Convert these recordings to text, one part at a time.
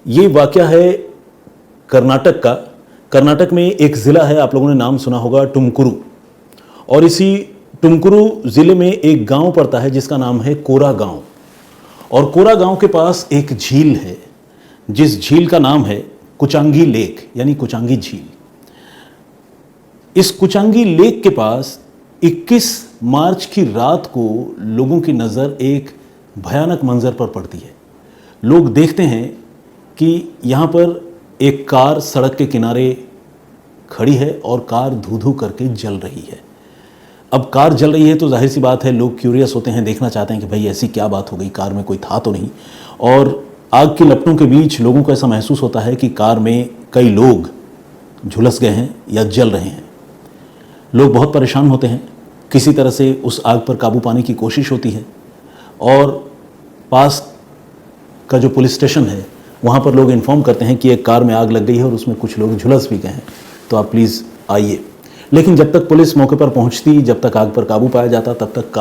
ये वाकया है कर्नाटक का। कर्नाटक में एक ज़िला है, आप लोगों ने नाम सुना होगा, टुमकुरू। और इसी टुमकुरू ज़िले में एक गांव पड़ता है जिसका नाम है कोरा गांव। और कोरा गांव के पास एक झील है जिस झील का नाम है कुचांगी लेक, यानी कुचांगी झील। इस कुचांगी लेक के पास 21 मार्च की रात को लोगों की नज़र एक भयानक मंजर पर पड़ती है। लोग देखते हैं कि यहाँ पर एक कार सड़क के किनारे खड़ी है और कार धू धू करके जल रही है। अब कार जल रही है तो जाहिर सी बात है लोग क्यूरियस होते हैं, देखना चाहते हैं कि भाई ऐसी क्या बात हो गई, कार में कोई था तो नहीं। और आग की लपटों के बीच लोगों को ऐसा महसूस होता है कि कार में कई लोग झुलस गए हैं या जल रहे हैं। लोग बहुत परेशान होते हैं, किसी तरह से उस आग पर काबू पाने की कोशिश होती है। और पास का जो पुलिस स्टेशन है वहाँ पर लोग इन्फॉर्म करते हैं कि एक कार में आग लग गई है और उसमें कुछ लोग झुलस भी गए हैं, तो आप प्लीज़ आइए। लेकिन जब तक पुलिस मौके पर पहुँचती, जब तक आग पर काबू पाया जाता, तब तक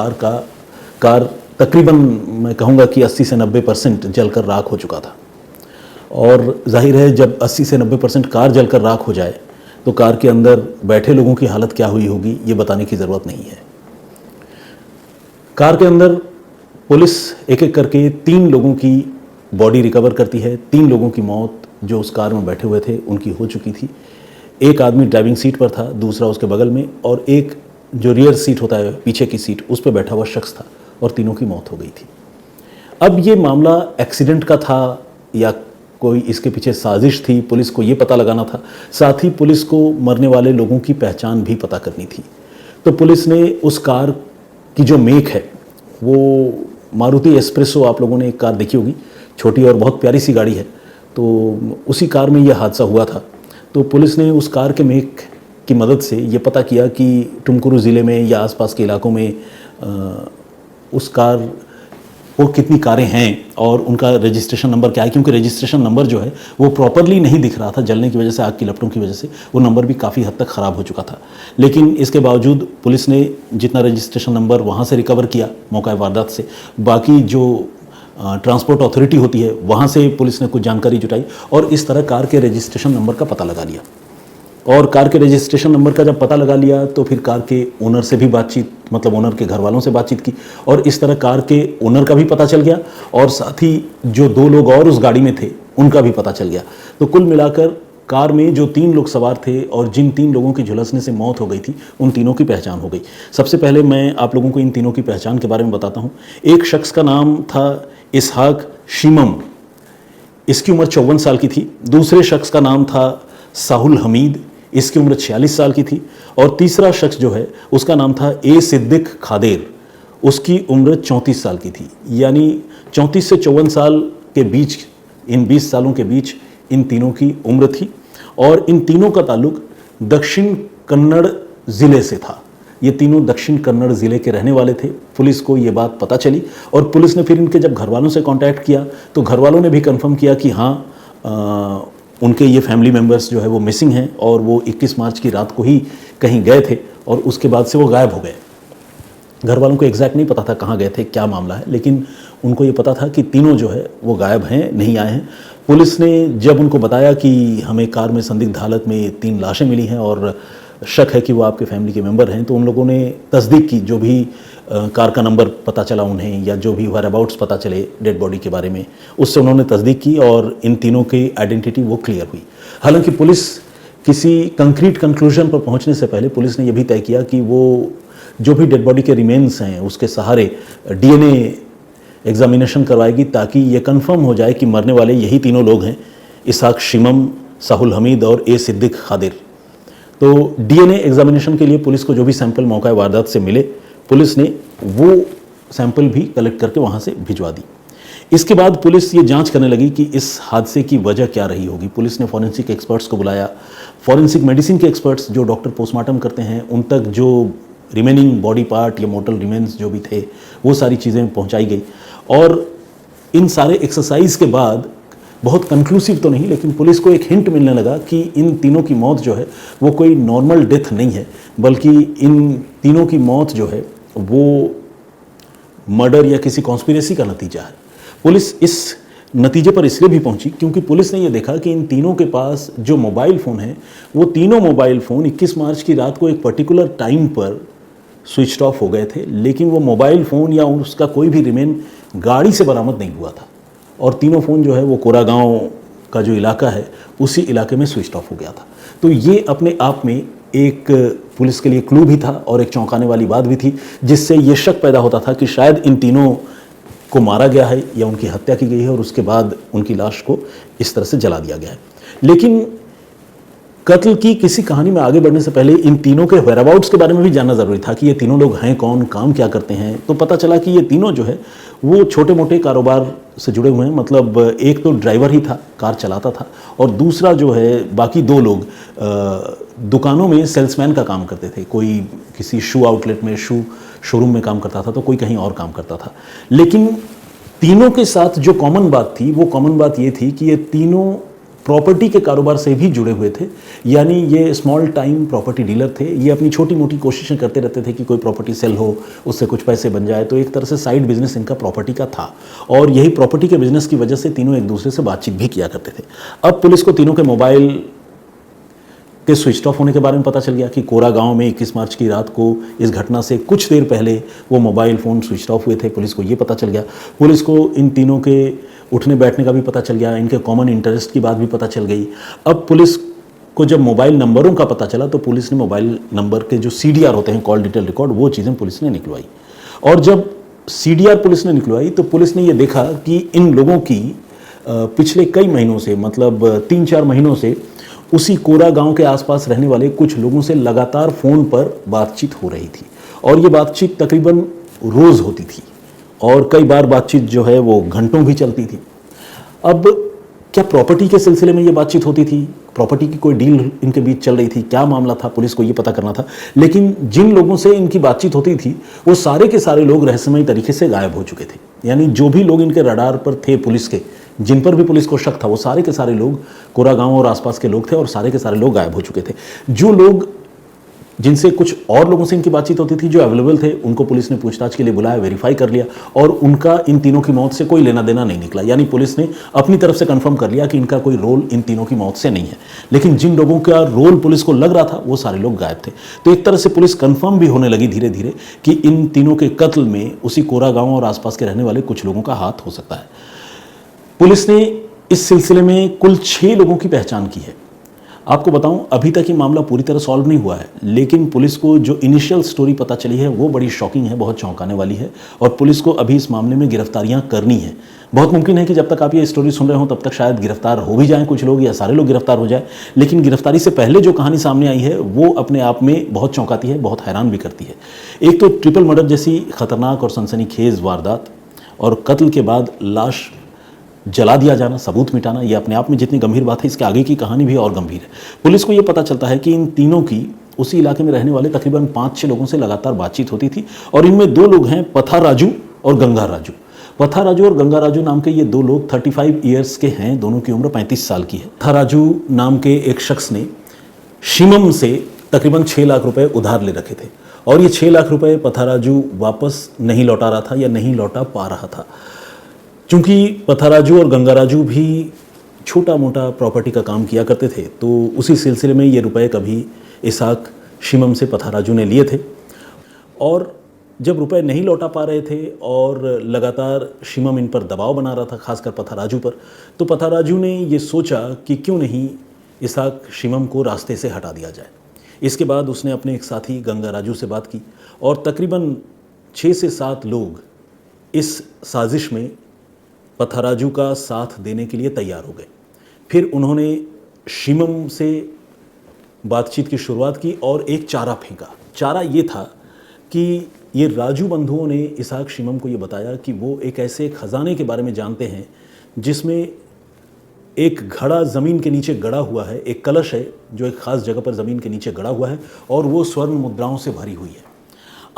कार तकरीबन मैं कहूँगा कि 80 से 90% जलकर राख हो चुका था। और जाहिर है जब 80 से 90% कार जलकर राख हो जाए तो कार के अंदर बैठे लोगों की हालत क्या हुई होगी ये बताने की ज़रूरत नहीं है। कार के अंदर पुलिस एक एक करके 3 लोगों की बॉडी रिकवर करती है। 3 लोगों की मौत जो उस कार में बैठे हुए थे उनकी हो चुकी थी। एक आदमी ड्राइविंग सीट पर था, दूसरा उसके बगल में, और एक जो रियर सीट होता है, पीछे की सीट, उस पर बैठा हुआ शख्स था, और तीनों की मौत हो गई थी। अब ये मामला एक्सीडेंट का था या कोई इसके पीछे साजिश थी, पुलिस को ये पता लगाना था। साथ ही पुलिस को मरने वाले लोगों की पहचान भी पता करनी थी। तो पुलिस ने उस कार की जो मेक है वो मारुति एस्प्रेसो, आप लोगों ने एक कार देखी होगी, छोटी और बहुत प्यारी सी गाड़ी है, तो उसी कार में यह हादसा हुआ था। तो पुलिस ने उस कार के मेक की मदद से ये पता किया कि टुमकुरू ज़िले में या आसपास के इलाकों में उस कार वो कितनी कारें हैं और उनका रजिस्ट्रेशन नंबर क्या है, क्योंकि रजिस्ट्रेशन नंबर जो है वो प्रॉपरली नहीं दिख रहा था। जलने की वजह से, आग की लपटों की वजह से वो नंबर भी काफ़ी हद तक ख़राब हो चुका था। लेकिन इसके बावजूद पुलिस ने जितना रजिस्ट्रेशन नंबर वहाँ से रिकवर किया मौका वारदात से, बाकी जो ट्रांसपोर्ट अथॉरिटी होती है वहाँ से पुलिस ने कुछ जानकारी जुटाई और इस तरह कार के रजिस्ट्रेशन नंबर का पता लगा लिया। और कार के रजिस्ट्रेशन नंबर का जब पता लगा लिया तो फिर कार के ओनर से भी बातचीत, मतलब ओनर के घर वालों से बातचीत की, और इस तरह कार के ओनर का भी पता चल गया और साथ ही जो 2 लोग और उस गाड़ी में थे उनका भी पता चल गया। तो कुल मिलाकर कार में जो 3 लोग सवार थे और जिन 3 लोगों की झुलसने से मौत हो गई थी उन तीनों की पहचान हो गई। सबसे पहले मैं आप लोगों को इन तीनों की पहचान के बारे में बताता हूँ। एक शख्स का नाम था इसहाक शीमम, इसकी उम्र 54 साल की थी। दूसरे शख्स का नाम था साहुल हमीद, इसकी उम्र 46 साल की थी। और तीसरा शख्स जो है उसका नाम था ए सिद्दीक खादेर, उसकी उम्र 34 साल की थी। यानी 34 से 54 साल के बीच, इन 20 सालों के बीच इन तीनों की उम्र थी। और इन तीनों का ताल्लुक दक्षिण कन्नड़ ज़िले से था। ये तीनों दक्षिण कन्नड़ ज़िले के रहने वाले थे। पुलिस को ये बात पता चली और पुलिस ने फिर इनके जब घर वालों से कांटेक्ट किया तो घर वालों ने भी कंफर्म किया कि हाँ, उनके ये फैमिली मेम्बर्स जो है वो मिसिंग हैं और वो 21 मार्च की रात को ही कहीं गए थे और उसके बाद से वो गायब हो गए। घर वालों को एग्जैक्ट नहीं पता था कहाँ गए थे, क्या मामला है, लेकिन उनको ये पता था कि तीनों जो है वो गायब हैं, नहीं आए हैं। पुलिस ने जब उनको बताया कि हमें कार में संदिग्ध हालत में 3 लाशें मिली हैं और शक है कि वो आपके फैमिली के मेंबर हैं, तो उन लोगों ने तस्दीक की। जो भी कार का नंबर पता चला उन्हें या जो भी वेयर अबाउट्स पता चले डेड बॉडी के बारे में, उससे उन्होंने तस्दीक की और इन तीनों की आइडेंटिटी वो क्लियर हुई। हालांकि पुलिस किसी कंक्रीट कंक्लूजन पर पहुंचने से पहले पुलिस ने यह भी तय किया कि वो जो भी डेड बॉडी के रिमेन्स हैं उसके सहारे डीएनए एग्जामिनेशन करवाएगी ताकि ये कंफर्म हो जाए कि मरने वाले यही तीनों लोग हैं, इसहाक शीमम, साहुल हमीद और ए सिद्दीक खादिर। तो डीएनए एग्जामिनेशन के लिए पुलिस को जो भी सैंपल मौका वारदात से मिले, पुलिस ने वो सैंपल भी कलेक्ट करके वहाँ से भिजवा दी। इसके बाद पुलिस ये जांच करने लगी कि इस हादसे की वजह क्या रही होगी। पुलिस ने फॉरेंसिक एक्सपर्ट्स को बुलाया। फॉरेंसिक मेडिसिन के एक्सपर्ट्स जो डॉक्टर पोस्टमार्टम करते हैं उन तक जो रिमेनिंग बॉडी पार्ट या मोर्टल रिमेन्स जो भी थे वो सारी चीज़ें पहुँचाई गई। और इन सारे एक्सरसाइज के बाद बहुत कंक्लूसिव तो नहीं, लेकिन पुलिस को एक हिंट मिलने लगा कि इन तीनों की मौत जो है वो कोई नॉर्मल डेथ नहीं है, बल्कि इन तीनों की मौत जो है वो मर्डर या किसी कॉन्स्पिरेसी का नतीजा है। पुलिस इस नतीजे पर इसलिए भी पहुंची क्योंकि पुलिस ने यह देखा कि इन तीनों के पास जो मोबाइल फ़ोन है वो तीनों मोबाइल फ़ोन 21 मार्च की रात को एक पर्टिकुलर टाइम पर स्विच ऑफ हो गए थे, लेकिन वो मोबाइल फ़ोन या उसका कोई भी रिमेन गाड़ी से बरामद नहीं हुआ था और तीनों फ़ोन जो है वो कोरागांव का जो इलाका है उसी इलाके में स्विच ऑफ हो गया था। तो ये अपने आप में एक पुलिस के लिए क्लू भी था और एक चौंकाने वाली बात भी थी, जिससे ये शक पैदा होता था कि शायद इन तीनों को मारा गया है या उनकी हत्या की गई है और उसके बाद उनकी लाश को इस तरह से जला दिया गया है। लेकिन कत्ल की किसी कहानी में आगे बढ़ने से पहले इन तीनों के वेयरअबाउट्स के बारे में भी जानना ज़रूरी था कि ये तीनों लोग हैं कौन, काम क्या करते हैं। तो पता चला कि ये तीनों जो है वो छोटे मोटे कारोबार से जुड़े हुए हैं। मतलब एक तो ड्राइवर ही था, कार चलाता था, और दूसरा जो है बाकी दो लोग दुकानों में सेल्समैन का काम करते थे। कोई किसी शू आउटलेट में, शू शोरूम में काम करता था, तो कोई कहीं और काम करता था। लेकिन तीनों के साथ जो कॉमन बात थी वो कॉमन बात ये थी कि ये तीनों प्रॉपर्टी के कारोबार से भी जुड़े हुए थे। यानी ये स्मॉल टाइम प्रॉपर्टी डीलर थे। ये अपनी छोटी मोटी कोशिशें करते रहते थे कि कोई प्रॉपर्टी सेल हो, उससे कुछ पैसे बन जाए। तो एक तरह से साइड बिजनेस इनका प्रॉपर्टी का था और यही प्रॉपर्टी के बिजनेस की वजह से तीनों एक दूसरे से बातचीत भी किया करते थे। अब पुलिस को तीनों के मोबाइल के स्विच ऑफ होने के बारे में पता चल गया कि कोरागांव में 21 मार्च की रात को इस घटना से कुछ देर पहले वो मोबाइल फ़ोन स्विच ऑफ हुए थे। पुलिस को ये पता चल गया। पुलिस को इन तीनों के उठने बैठने का भी पता चल गया, इनके कॉमन इंटरेस्ट की बात भी पता चल गई। अब पुलिस को जब मोबाइल नंबरों का पता चला तो पुलिस ने मोबाइल नंबर के जो CDR होते हैं, कॉल डिटेल रिकॉर्ड, वो चीज़ें पुलिस ने निकलवाई। और जब CDR पुलिस ने निकलवाई तो पुलिस ने ये देखा कि इन लोगों की पिछले कई महीनों से, मतलब 3-4 महीनों से उसी कोरा गांव के आसपास रहने वाले कुछ लोगों से लगातार फ़ोन पर बातचीत हो रही थी और ये बातचीत तकरीबन रोज़ होती थी और कई बार बातचीत जो है वो घंटों भी चलती थी। अब क्या प्रॉपर्टी के सिलसिले में ये बातचीत होती थी? प्रॉपर्टी की कोई डील इनके बीच चल रही थी? क्या मामला था? पुलिस को ये पता करना था। लेकिन जिन लोगों से इनकी बातचीत होती थी वो सारे के सारे लोग रहस्यमयी तरीके से गायब हो चुके थे। यानी जो भी लोग इनके रडार पर थे पुलिस के, जिन पर भी पुलिस को शक था, वो सारे के सारे लोग कोरागांव और आसपास के लोग थे और सारे के सारे लोग गायब हो चुके थे। जो लोग, जिनसे कुछ और लोगों से इनकी बातचीत होती थी, जो अवेलेबल थे, उनको पुलिस ने पूछताछ के लिए बुलाया, वेरीफाई कर लिया और उनका इन तीनों की मौत से कोई लेना देना नहीं निकला। यानी पुलिस ने अपनी तरफ से कंफर्म कर लिया कि इनका कोई रोल इन तीनों की मौत से नहीं है। लेकिन जिन लोगों का रोल पुलिस को लग रहा था वो सारे लोग गायब थे। तो एक तरह से पुलिस कंफर्म भी होने लगी धीरे धीरे कि इन तीनों के कत्ल में उसी कोरागांव और आसपास के रहने वाले कुछ लोगों का हाथ हो सकता है। पुलिस ने इस सिलसिले में कुल 6 लोगों की पहचान की है। आपको बताऊं, अभी तक ये मामला पूरी तरह सॉल्व नहीं हुआ है, लेकिन पुलिस को जो इनिशियल स्टोरी पता चली है वो बड़ी शॉकिंग है, बहुत चौंकाने वाली है और पुलिस को अभी इस मामले में गिरफ्तारियां करनी है। बहुत मुमकिन है कि जब तक आप ये स्टोरी सुन रहे हो तब तक शायद गिरफ्तार हो भी जाएं कुछ लोग या सारे लोग गिरफ्तार हो जाए। लेकिन गिरफ्तारी से पहले जो कहानी सामने आई है वो अपने आप में बहुत चौंकाती है, बहुत हैरान भी करती है। एक तो ट्रिपल मर्डर जैसी खतरनाक और सनसनीखेज वारदात और कत्ल के बाद लाश जला दिया जाना, सबूत मिटाना, ये अपने आप में जितनी गंभीर बात है, इसके आगे की कहानी भी और गंभीर है। पुलिस को ये पता चलता है कि इन तीनों की उसी इलाके में रहने वाले तकरीबन 5-6 लोगों से लगातार बातचीत होती थी और इनमें 2 लोग हैं, पथा राजू और गंगा राजू। पथा राजू और गंगा राजू नाम के ये 2 लोग 35 ईयर्स के हैं, दोनों की उम्र 35 साल की है। पथा राजू नाम के एक शख्स ने शिमम से तकरीबन 6 लाख रुपए उधार ले रखे थे और ये 6 लाख रुपए पथा राजू वापस नहीं लौटा रहा था या नहीं लौटा पा रहा था। चूंकि पथाराजू और गंगाराजू भी छोटा मोटा प्रॉपर्टी का काम किया करते थे, तो उसी सिलसिले में ये रुपए कभी इसाक शिमम से पथाराजू ने लिए थे और जब रुपए नहीं लौटा पा रहे थे और लगातार शिमम इन पर दबाव बना रहा था, खासकर पथाराजू पर, तो पथाराजू ने ये सोचा कि क्यों नहीं इसाक शिमम को रास्ते से हटा दिया जाए। इसके बाद उसने अपने एक साथी गंगाराजू से बात की और तकरीबन 6 से 7 लोग इस साजिश में पथाराजू का साथ देने के लिए तैयार हो गए। फिर उन्होंने शिमम से बातचीत की शुरुआत की और एक चारा फेंका। चारा ये था कि ये राजू बंधुओं ने इसाक शिमम को ये बताया कि वो एक ऐसे खजाने के बारे में जानते हैं जिसमें एक घड़ा ज़मीन के नीचे गड़ा हुआ है, एक कलश है जो एक ख़ास जगह पर ज़मीन के नीचे गड़ा हुआ है और वो स्वर्ण मुद्राओं से भरी हुई है।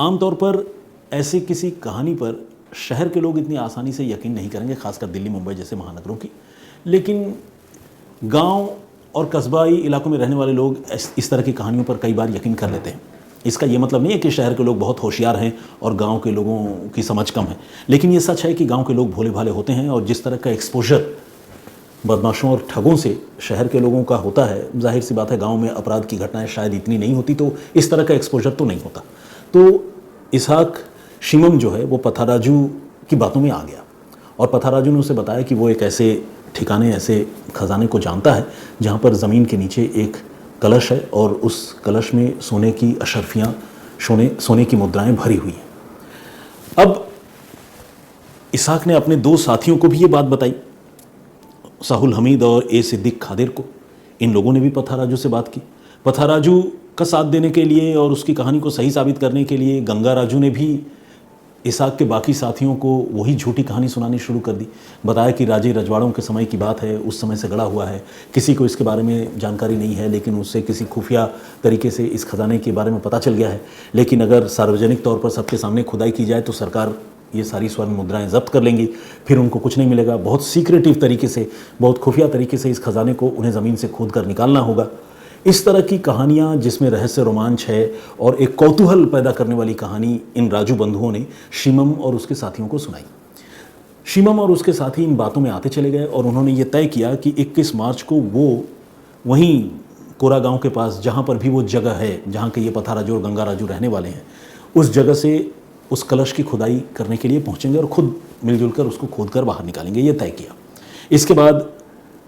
आमतौर पर ऐसी किसी कहानी पर शहर के लोग इतनी आसानी से यकीन नहीं करेंगे, खासकर दिल्ली मुंबई जैसे महानगरों की, लेकिन गांव और कस्बाई इलाकों में रहने वाले लोग इस तरह की कहानियों पर कई बार यकीन कर लेते हैं। इसका ये मतलब नहीं है कि शहर के लोग बहुत होशियार हैं और गांव के लोगों की समझ कम है, लेकिन ये सच है कि गांव के लोग भोले भाले होते हैं और जिस तरह का एक्सपोजर बदमाशों और ठगों से शहर के लोगों का होता है, जाहिर सी बात है गांव में अपराध की घटनाएं शायद इतनी नहीं होती, तो इस तरह का एक्सपोजर तो नहीं होता। तो इसहाक शिमम जो है वो पथाराजू की बातों में आ गया और पथाराजू ने उसे बताया कि वो एक ऐसे ठिकाने, ऐसे खजाने को जानता है जहाँ पर ज़मीन के नीचे एक कलश है और उस कलश में सोने की अशर्फियाँ, सोने की मुद्राएं भरी हुई हैं। अब इसहाक ने अपने 2 साथियों को भी ये बात बताई, साहुल हमीद और ए सिद्दीक खादिर को। इन लोगों ने भी पथाराजू से बात की। पथाराजू का साथ देने के लिए और उसकी कहानी को सही साबित करने के लिए गंगा राजू ने भी इसहाक के बाकी साथियों को वही झूठी कहानी सुनानी शुरू कर दी। बताया कि राजे रजवाड़ों के समय की बात है, उस समय से गढ़ा हुआ है, किसी को इसके बारे में जानकारी नहीं है, लेकिन उससे किसी खुफिया तरीके से इस खजाने के बारे में पता चल गया है। लेकिन अगर सार्वजनिक तौर पर सबके सामने खुदाई की जाए तो सरकार ये सारी स्वर्ण मुद्राएं जब्त कर लेंगी, फिर उनको कुछ नहीं मिलेगा। बहुत सीक्रेटिव तरीके से, बहुत खुफिया तरीके से इस खजाने को उन्हें ज़मीन से खोद कर निकालना होगा। इस तरह की कहानियाँ जिसमें रहस्य, रोमांच है और एक कौतूहल पैदा करने वाली कहानी इन राजू बंधुओं ने शिमम और उसके साथियों को सुनाई। शिमम और उसके साथी इन बातों में आते चले गए और उन्होंने ये तय किया कि 21 मार्च को वो वहीं कोरा गांव के पास, जहाँ पर भी वो जगह है जहाँ के ये पथाराजू और गंगा राजू रहने वाले हैं, उस जगह से उस कलश की खुदाई करने के लिए पहुँचेंगे और ख़ुद मिलजुल कर उसको खोद कर बाहर निकालेंगे, ये तय किया। इसके बाद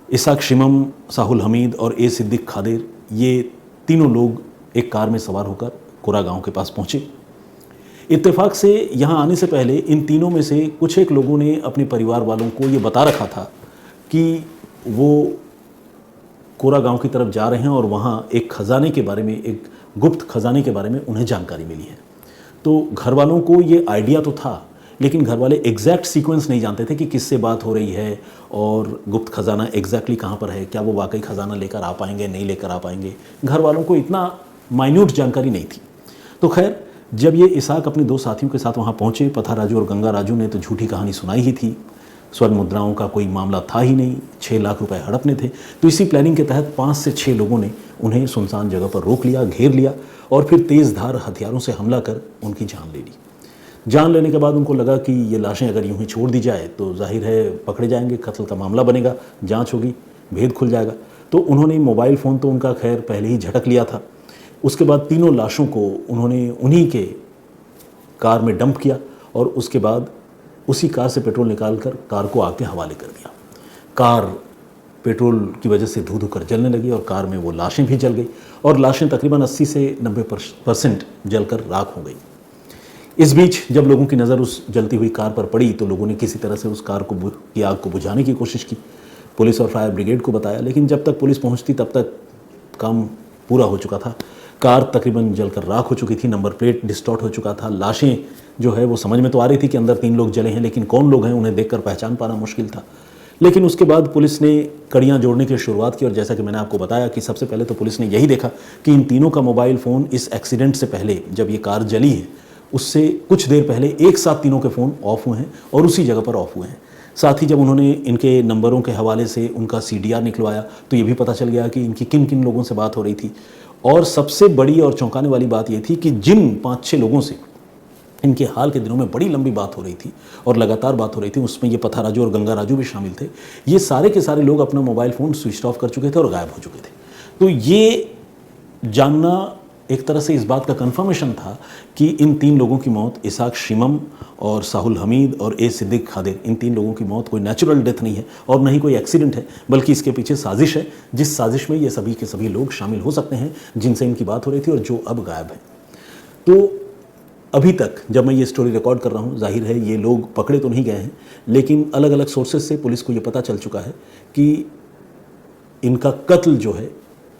इसहाक शिमम, साहुल हमीद और ए सिद्दीक खादिर, ये तीनों लोग एक कार में सवार होकर कोरा गांव के पास पहुंचे। इत्तेफाक से यहाँ आने से पहले इन तीनों में से कुछ एक लोगों ने अपने परिवार वालों को ये बता रखा था कि वो कोरा गांव की तरफ जा रहे हैं और वहाँ एक खजाने के बारे में, एक गुप्त खजाने के बारे में उन्हें जानकारी मिली है। तो घर वालों को ये आइडिया तो था, लेकिन घर वाले एग्जैक्ट सीक्वेंस नहीं जानते थे कि किससे बात हो रही है और गुप्त खजाना एग्जैक्टली कहाँ पर है, क्या वो वाकई खजाना लेकर आ पाएंगे, नहीं लेकर आ पाएंगे। घर वालों को इतना माइन्यूट जानकारी नहीं थी। तो खैर, जब ये इसहाक अपने 2 साथियों के साथ वहाँ पहुँचे, पथाराजू और गंगा राजू ने तो झूठी कहानी सुनाई ही थी, स्वर्ण मुद्राओं का कोई मामला था ही नहीं, 6 लाख रुपए हड़पने थे। तो इसी प्लानिंग के तहत 5 से 6 लोगों ने उन्हें सुनसान जगह पर रोक लिया, घेर लिया और फिर तेज़ धार हथियारों से हमला कर उनकी जान ले ली। जान लेने के बाद उनको लगा कि ये लाशें अगर यूं ही छोड़ दी जाए तो जाहिर है पकड़े जाएंगे, कत्ल का मामला बनेगा, जांच होगी, भेद खुल जाएगा। तो उन्होंने मोबाइल फ़ोन तो उनका खैर पहले ही झटक लिया था। उसके बाद तीनों लाशों को उन्होंने उन्हीं के कार में डंप किया और उसके बाद उसी कार से पेट्रोल निकाल कर कार को आग के हवाले कर दिया। कार पेट्रोल की वजह से धू धू कर जलने लगी और कार में वो लाशें भी जल गई और लाशें तकरीबन 80 से 90% जलकर राख हो गई। इस बीच जब लोगों की नज़र उस जलती हुई कार पर पड़ी तो लोगों ने किसी तरह से उस कार की आग को बुझाने की कोशिश की। पुलिस और फायर ब्रिगेड को बताया, लेकिन जब तक पुलिस पहुंचती तब तक काम पूरा हो चुका था। कार तकरीबन जलकर राख हो चुकी थी, नंबर प्लेट डिस्टॉर्ट हो चुका था। लाशें जो है वो समझ में तो आ रही थी कि अंदर 3 लोग जले हैं, लेकिन कौन लोग हैं उन्हें देखकर पहचान पाना मुश्किल था। लेकिन उसके बाद पुलिस ने कड़ियाँ जोड़ने की शुरुआत की और जैसा कि मैंने आपको बताया कि सबसे पहले तो पुलिस ने यही देखा कि इन तीनों का मोबाइल फ़ोन इस एक्सीडेंट से पहले, जब ये कार जली है उससे कुछ देर पहले एक साथ तीनों के फ़ोन ऑफ हुए हैं और उसी जगह पर ऑफ हुए हैं। साथ ही जब उन्होंने इनके नंबरों के हवाले से उनका CDR निकलवाया तो ये भी पता चल गया कि इनकी किन किन लोगों से बात हो रही थी। और सबसे बड़ी और चौंकाने वाली बात ये थी कि जिन 5-6 लोगों से इनके हाल के दिनों में बड़ी लंबी बात हो रही थी और लगातार बात हो रही थी, उसमें ये पथाराजू और गंगा राजू भी शामिल थे। ये सारे के सारे लोग अपना मोबाइल फ़ोन स्विच ऑफ कर चुके थे और गायब हो चुके थे। तो ये जानना एक तरह से इस बात का कंफर्मेशन था कि इन 3 लोगों की मौत, इसहाक शिमम और साहुल हमीद और ए सिद्दीक खादिर, इन 3 लोगों की मौत कोई नेचुरल डेथ नहीं है और न ही कोई एक्सीडेंट है, बल्कि इसके पीछे साजिश है, जिस साजिश में ये सभी के सभी लोग शामिल हो सकते हैं जिनसे इनकी बात हो रही थी और जो अब गायब हैं। तो अभी तक जब मैं ये स्टोरी रिकॉर्ड कर रहा हूँ, जाहिर है ये लोग पकड़े तो नहीं गए हैं, लेकिन अलग अलग सोर्सेज से पुलिस को ये पता चल चुका है कि इनका कत्ल जो है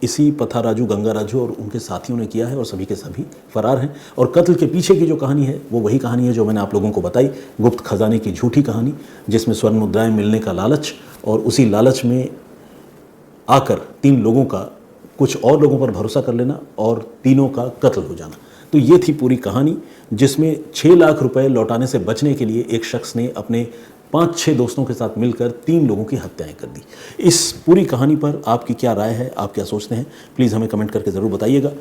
इसी पथाराजू, गंगा राजू और उनके साथियों ने किया है और सभी के सभी फरार हैं। और कत्ल के पीछे की जो कहानी है वो वही कहानी है जो मैंने आप लोगों को बताई, गुप्त खजाने की झूठी कहानी, जिसमें स्वर्ण मुद्राएं मिलने का लालच और उसी लालच में आकर 3 लोगों का कुछ और लोगों पर भरोसा कर लेना और तीनों का कत्ल हो जाना। तो ये थी पूरी कहानी, जिसमें 6 लाख रुपए लौटाने से बचने के लिए एक शख्स ने अपने 5-6 दोस्तों के साथ मिलकर 3 लोगों की हत्याएं कर दी। इस पूरी कहानी पर आपकी क्या राय है, आप क्या सोचते हैं, प्लीज़ हमें कमेंट करके ज़रूर बताइएगा।